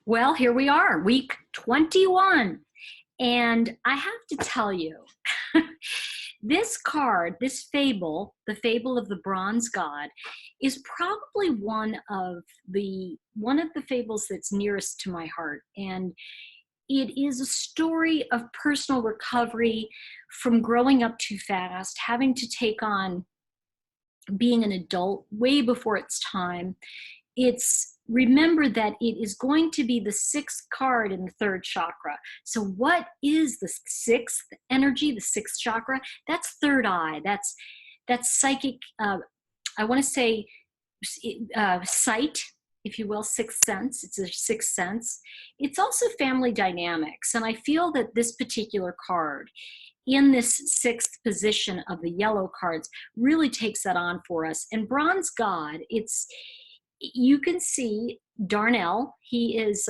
Well, here we are, week 21. And I have to tell you, this card, this fable, the fable of the bronze god, is probably one of the fables that's nearest to my heart. And it is a story of personal recovery from growing up too fast, having to take on being an adult way before its time. Remember that it is going to be the sixth card in the third chakra. So what is the sixth energy, the sixth chakra? That's third eye. That's psychic, I want to say sight, if you will, sixth sense. It's a sixth sense. It's also family dynamics. And I feel that this particular card in this sixth position of the yellow cards really takes that on for us. And bronze god, you can see Darnell. He is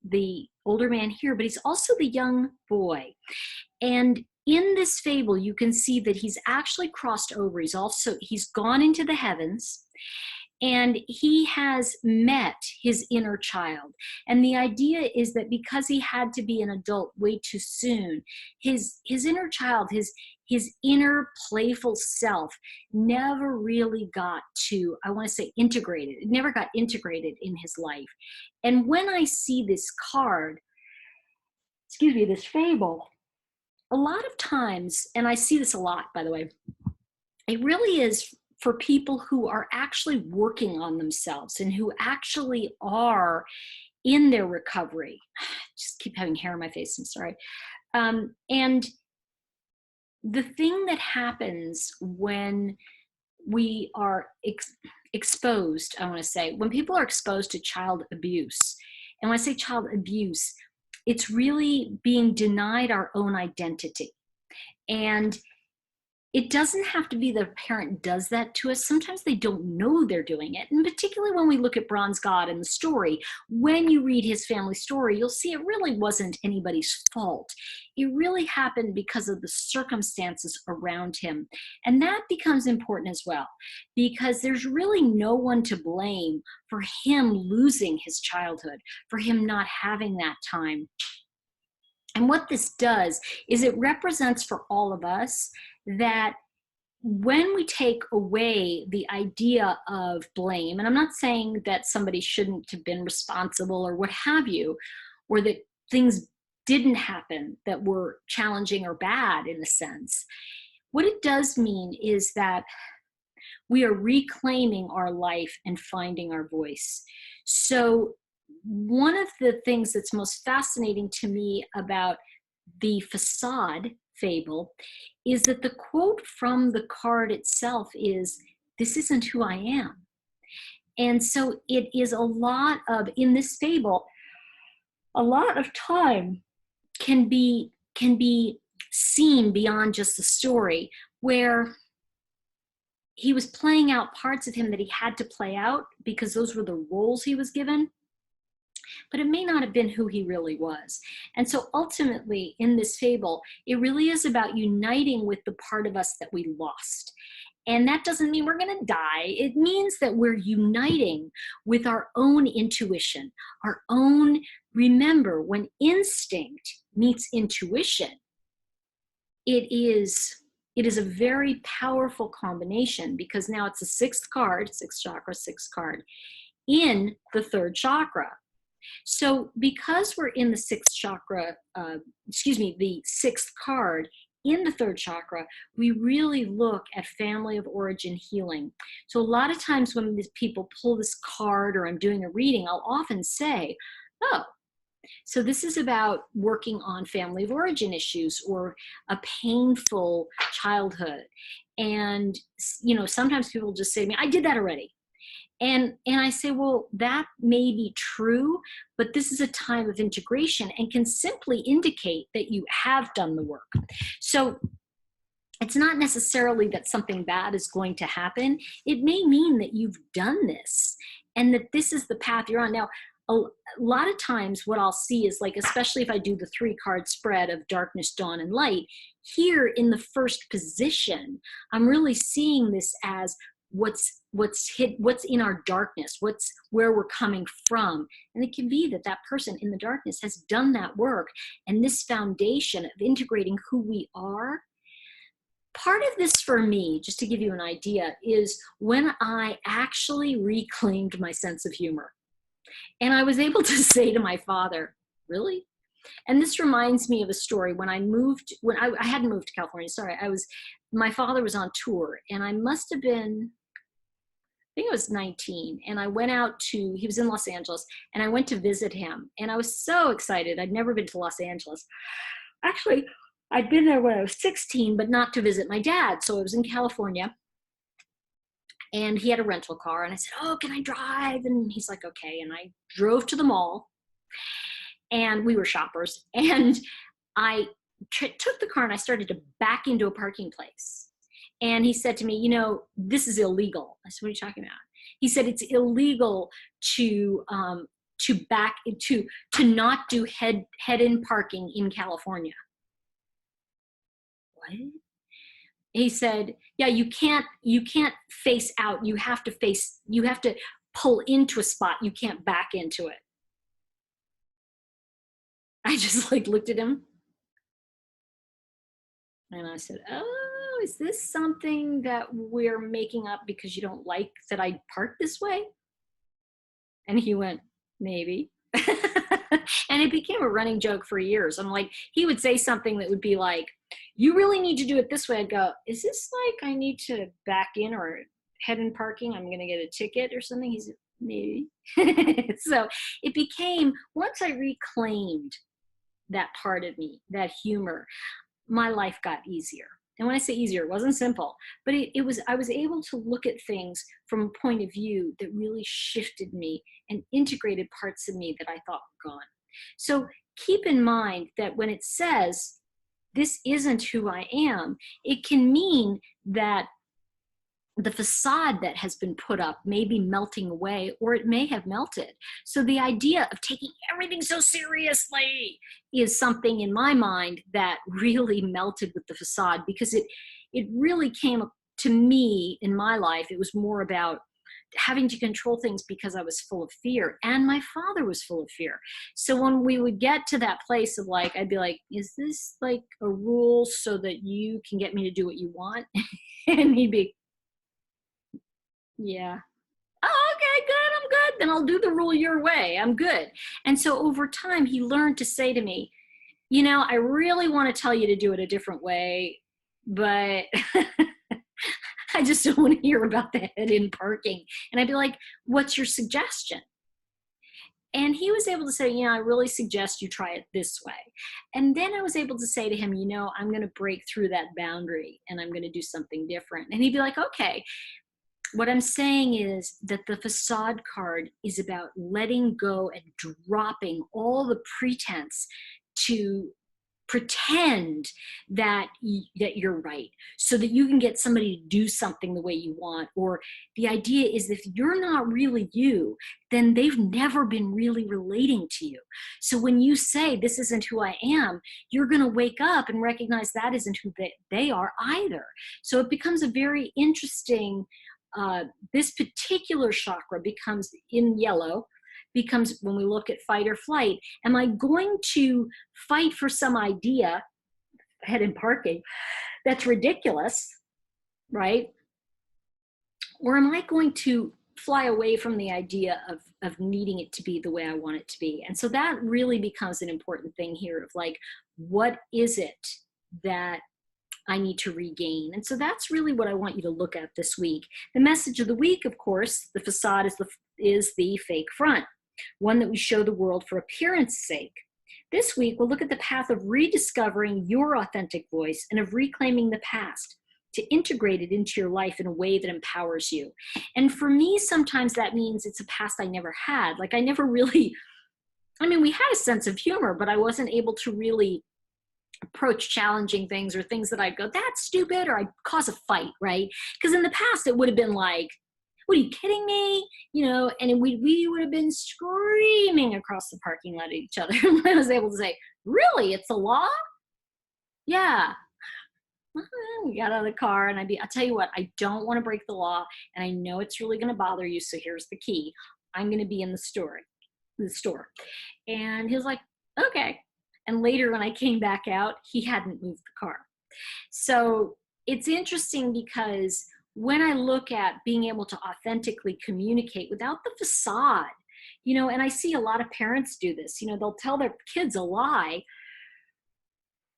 the older man here, but he's also the young boy. And in this fable, you can see that he's actually crossed over. He's gone into the heavens, and he has met his inner child. And the idea is that because he had to be an adult way too soon, his inner child, his inner playful self never really got to, I want to say, integrated. It never got integrated in his life. And when I see this card, this fable, a lot of times, and I see this a lot, by the way, it really is for people who are actually working on themselves and who actually are in their recovery. Just keep having hair on my face, I'm sorry. And the thing that happens when we are exposed, I want to say, when people are exposed to child abuse, and when I say child abuse, it's really being denied our own identity. And it doesn't have to be that a parent does that to us. Sometimes they don't know they're doing it. And particularly when we look at Bronze God in the story, when you read his family story, you'll see it really wasn't anybody's fault. It really happened because of the circumstances around him. And that becomes important as well, because there's really no one to blame for him losing his childhood, for him not having that time. And what this does is it represents for all of us that when we take away the idea of blame, and I'm not saying that somebody shouldn't have been responsible or what have you, or that things didn't happen that were challenging or bad in a sense, what it does mean is that we are reclaiming our life and finding our voice. So one of the things that's most fascinating to me about the Facade fable is that the quote from the card itself is, "This isn't who I am." And so it is a lot of, in this fable, a lot of time can be seen beyond just the story, where he was playing out parts of him that he had to play out because those were the roles he was given. But it may not have been who he really was. And so ultimately in this fable, it really is about uniting with the part of us that we lost. And that doesn't mean we're going to die. It means that we're uniting with our own intuition, our own, remember, when instinct meets intuition, it is a very powerful combination, because now it's a sixth card, sixth chakra, sixth card in the third chakra. So because we're in the sixth chakra, the sixth card in the third chakra, we really look at family of origin healing. So a lot of times when people pull this card or I'm doing a reading, I'll often say, oh, so this is about working on family of origin issues or a painful childhood. And, sometimes people just say to me, I did that already. And I say, well, that may be true, but this is a time of integration and can simply indicate that you have done the work. So it's not necessarily that something bad is going to happen. It may mean that you've done this and that this is the path you're on. Now, a lot of times what I'll see is, like, especially if I do the 3-card spread of darkness, dawn, and light, here in the first position, I'm really seeing this as what's in our darkness, where we're coming from. And it can be that that person in the darkness has done that work, and this foundation of integrating who we are. Part of this for me, just to give you an idea, is when I actually reclaimed my sense of humor. And I was able to say to my father, really? And this reminds me of a story when I hadn't moved to California, sorry, my father was on tour, and I must have been, I think I was 19, and I went out he was in Los Angeles, and I went to visit him, and I was so excited. I'd never been to Los Angeles. Actually, I'd been there when I was 16, but not to visit my dad. So I was in California, and he had a rental car, and I said, oh, can I drive? And he's like, okay. And I drove to the mall, and we were shoppers, and I took the car and I started to back into a parking place. And he said to me, you know, this is illegal. I said, what are you talking about? He said, it's illegal to not do head-in parking in California. What? He said, yeah, you can't face out. You have to pull into a spot. You can't back into it. I just looked at him, and I said, oh, is this something that we're making up because you don't like that I park this way? And he went, maybe. And it became a running joke for years. I'm like, he would say something that would be like, you really need to do it this way. I'd go, is this like I need to back in or head in parking? I'm going to get a ticket or something? He said, maybe. So it became, once I reclaimed that part of me, that humor, my life got easier. And when I say easier, it wasn't simple, but I was able to look at things from a point of view that really shifted me and integrated parts of me that I thought were gone. So keep in mind that when it says, this isn't who I am, it can mean that the facade that has been put up may be melting away, or it may have melted. So the idea of taking everything so seriously is something in my mind that really melted with the facade, because it really came to me in my life. It was more about having to control things because I was full of fear, and my father was full of fear. So when we would get to that place of like, I'd be like, is this like a rule so that you can get me to do what you want? And he'd be, yeah. Oh, okay, good, I'm good. Then I'll do the rule your way. I'm good. And so over time, he learned to say to me, you know, I really want to tell you to do it a different way, but I just don't want to hear about the head-in parking. And I'd be like, what's your suggestion? And he was able to say, you know, I really suggest you try it this way. And then I was able to say to him, you know, I'm going to break through that boundary and I'm going to do something different. And he'd be like, okay. What I'm saying is that the facade card is about letting go and dropping all the pretense to pretend that you're right, so that you can get somebody to do something the way you want. Or the idea is if you're not really you, then they've never been really relating to you. So when you say, this isn't who I am, you're going to wake up and recognize that isn't who they are either. So it becomes a very interesting, this particular chakra becomes in yellow, becomes when we look at fight or flight. Am I going to fight for some idea, head-in parking, that's ridiculous, right? Or am I going to fly away from the idea of needing it to be the way I want it to be? And so that really becomes an important thing here of like, what is it that I need to regain? And so that's really what I want you to look at this week. The message of the week, of course, the facade is the fake front, one that we show the world for appearance sake. This week, we'll look at the path of rediscovering your authentic voice and of reclaiming the past to integrate it into your life in a way that empowers you. And for me, sometimes that means it's a past I never had. Like I never really, I mean, we had a sense of humor, but I wasn't able to really approach challenging things or things that I'd go, that's stupid, or I'd cause a fight, right? Because in the past, it would have been like, what are you kidding me? You know, and we would have been screaming across the parking lot at each other. And I was able to say, really, it's a law? Yeah. We got out of the car, and I'll tell you what, I don't want to break the law, and I know it's really going to bother you, so here's the key. I'm going to be in the store. And he was like, okay. And later when I came back out, he hadn't moved the car. So it's interesting because when I look at being able to authentically communicate without the facade, and I see a lot of parents do this, they'll tell their kids a lie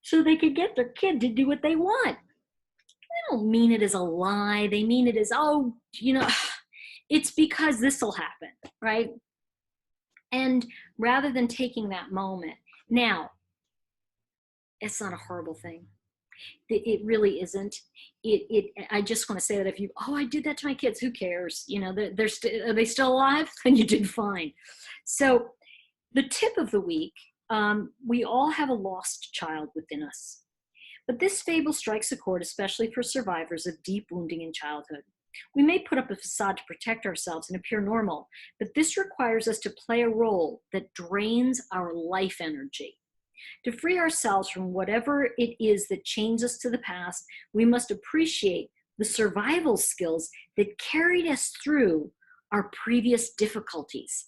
so they can get their kid to do what they want. They don't mean it as a lie. They mean it as, it's because this will happen, right? And rather than taking that moment, now, it's not a horrible thing. It really isn't. I just want to say that if I did that to my kids, who cares? Are they still alive? Then you did fine. So the tip of the week, we all have a lost child within us. But this fable strikes a chord, especially for survivors of deep wounding in childhood. We may put up a facade to protect ourselves and appear normal, but this requires us to play a role that drains our life energy. To free ourselves from whatever it is that chains us to the past, we must appreciate the survival skills that carried us through our previous difficulties.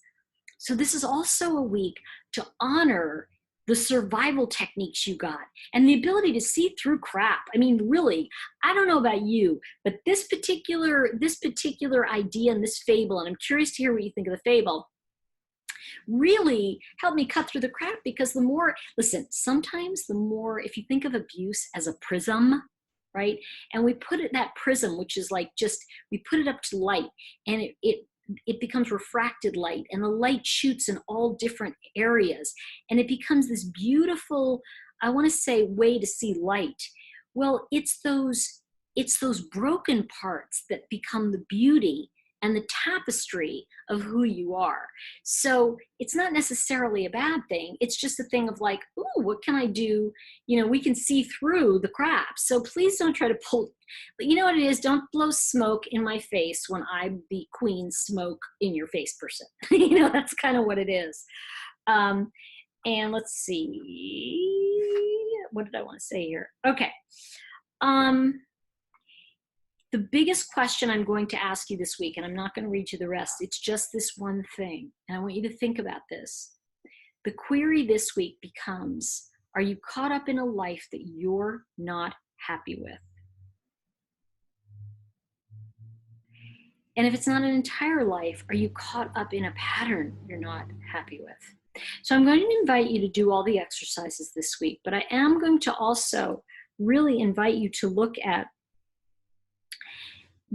So this is also a week to honor the survival techniques you got and the ability to see through crap. I mean, really, I don't know about you, but this particular idea and this fable, and I'm curious to hear what you think of the fable, really helped me cut through the crap, because sometimes if you think of abuse as a prism, right? And we put that prism, which is we put it up to light, and it becomes refracted light, and the light shoots in all different areas, and it becomes this beautiful, I want to say, way to see light. Well, it's those broken parts that become the beauty and the tapestry of who you are. So it's not necessarily a bad thing. It's just a thing of ooh, what can I do? We can see through the crap. So please don't try to pull, but you know what it is? Don't blow smoke in my face when I'm the queen smoke in your face person. That's kind of what it is. And let's see, what did I want to say here? Okay. The biggest question I'm going to ask you this week, and I'm not going to read you the rest, it's just this one thing, and I want you to think about this. The query this week becomes, are you caught up in a life that you're not happy with? And if it's not an entire life, are you caught up in a pattern you're not happy with? So I'm going to invite you to do all the exercises this week, but I am going to also really invite you to look at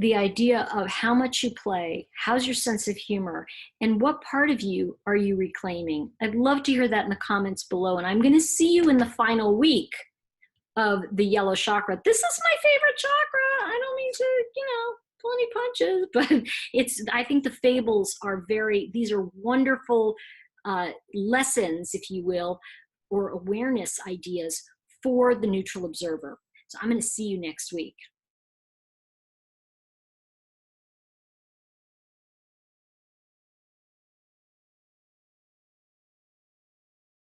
the idea of how much you play, how's your sense of humor, and what part of you are you reclaiming? I'd love to hear that in the comments below, and I'm going to see you in the final week of the yellow chakra. This is my favorite chakra. I don't mean to, pull any punches, but I think the fables are these are wonderful lessons, if you will, or awareness ideas for the neutral observer. So I'm going to see you next week.